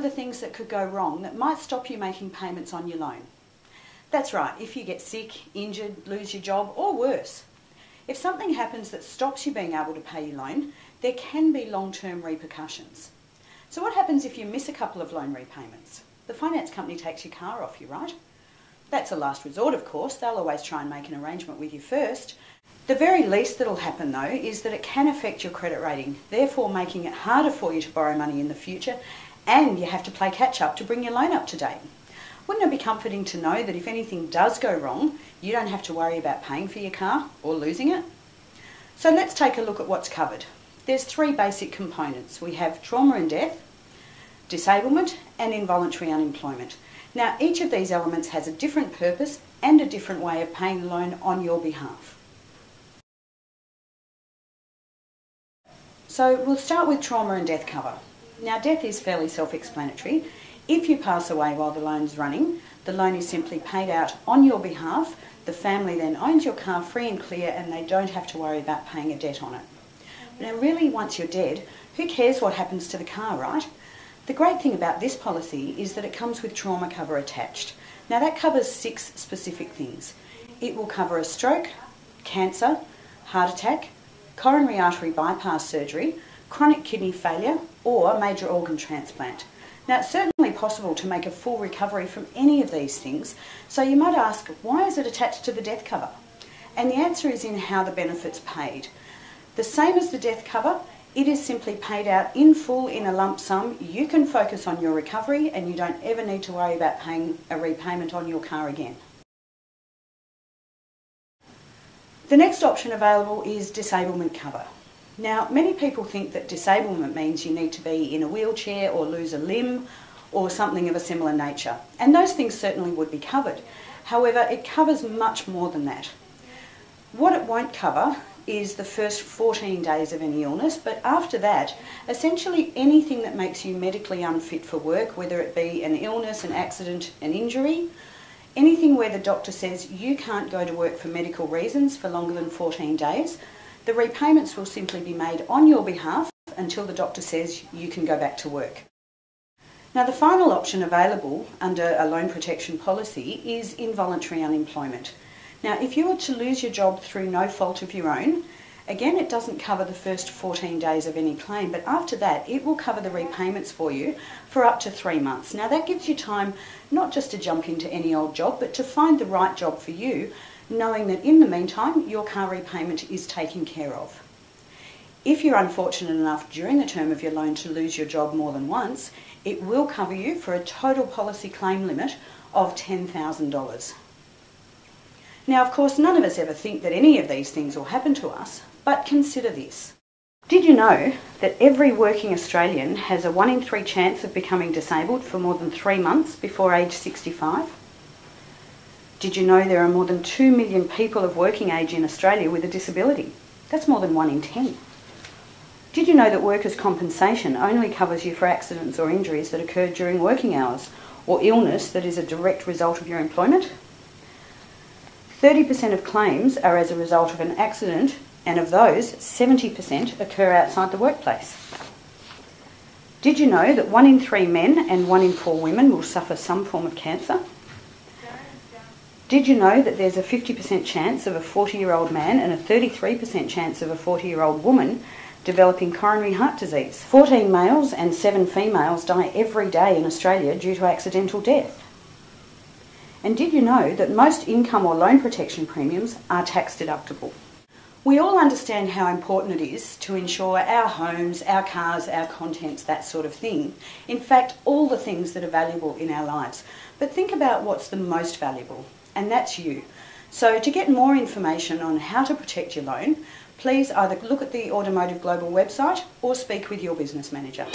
the things that could go wrong that might stop you making payments on your loan. That's right, if you get sick, injured, lose your job, or worse. If something happens that stops you being able to pay your loan, there can be long-term repercussions. So what happens if you miss a couple of loan repayments? The finance company takes your car off you, right? That's a last resort, of course. They'll always try and make an arrangement with you first. The very least that'll happen, though, is that it can affect your credit rating, therefore making it harder for you to borrow money in the future, and you have to play catch-up to bring your loan up to date. Wouldn't it be comforting to know that if anything does go wrong, you don't have to worry about paying for your car or losing it? So let's take a look at what's covered. There's three basic components. We have trauma and death, disablement, and involuntary unemployment. Now, each of these elements has a different purpose and a different way of paying the loan on your behalf. So we'll start with trauma and death cover. Now, death is fairly self-explanatory. If you pass away while the loan is running, the loan is simply paid out on your behalf. The family then owns your car free and clear, and they don't have to worry about paying a debt on it. Now, really, once you're dead, who cares what happens to the car, right? The great thing about this policy is that it comes with trauma cover attached. Now, that covers 6 specific things. It will cover a stroke, cancer, heart attack, coronary artery bypass surgery, chronic kidney failure, or major organ transplant. Now, it's certainly possible to make a full recovery from any of these things, so you might ask, why is it attached to the death cover? And the answer is in how the benefit's paid. The same as the death cover, it is simply paid out in full in a lump sum. You can focus on your recovery and you don't ever need to worry about paying a repayment on your car again. The next option available is disablement cover. Now, many people think that disablement means you need to be in a wheelchair or lose a limb or something of a similar nature, and those things certainly would be covered. However, it covers much more than that. What it won't cover is the first 14 days of any illness, but after that, essentially anything that makes you medically unfit for work, whether it be an illness, an accident, an injury, anything where the doctor says you can't go to work for medical reasons for longer than 14 days, the repayments will simply be made on your behalf until the doctor says you can go back to work. Now, the final option available under a loan protection policy is involuntary unemployment. Now, if you were to lose your job through no fault of your own, again, it doesn't cover the first 14 days of any claim, but after that, it will cover the repayments for you for up to 3 months. Now, that gives you time not just to jump into any old job, but to find the right job for you, knowing that in the meantime, your car repayment is taken care of. If you're unfortunate enough during the term of your loan to lose your job more than once, it will cover you for a total policy claim limit of $10,000. Now, of course, none of us ever think that any of these things will happen to us, but consider this. Did you know that every working Australian has a 1 in 3 chance of becoming disabled for more than 3 months before age 65? Did you know there are more than 2 million people of working age in Australia with a disability? That's more than 1 in 10. Did you know that workers' compensation only covers you for accidents or injuries that occur during working hours or illness that is a direct result of your employment? 30% of claims are as a result of an accident, and of those, 70% occur outside the workplace. Did you know that 1 in 3 men and 1 in 4 women will suffer some form of cancer? Did you know that there's a 50% chance of a 40-year-old man and a 33% chance of a 40-year-old woman developing coronary heart disease? 14 males and 7 females die every day in Australia due to accidental death. And did you know that most income or loan protection premiums are tax deductible? We all understand how important it is to insure our homes, our cars, our contents, that sort of thing. In fact, all the things that are valuable in our lives. But think about what's the most valuable, and that's you. So to get more information on how to protect your loan, please either look at the Automotive Global website or speak with your business manager.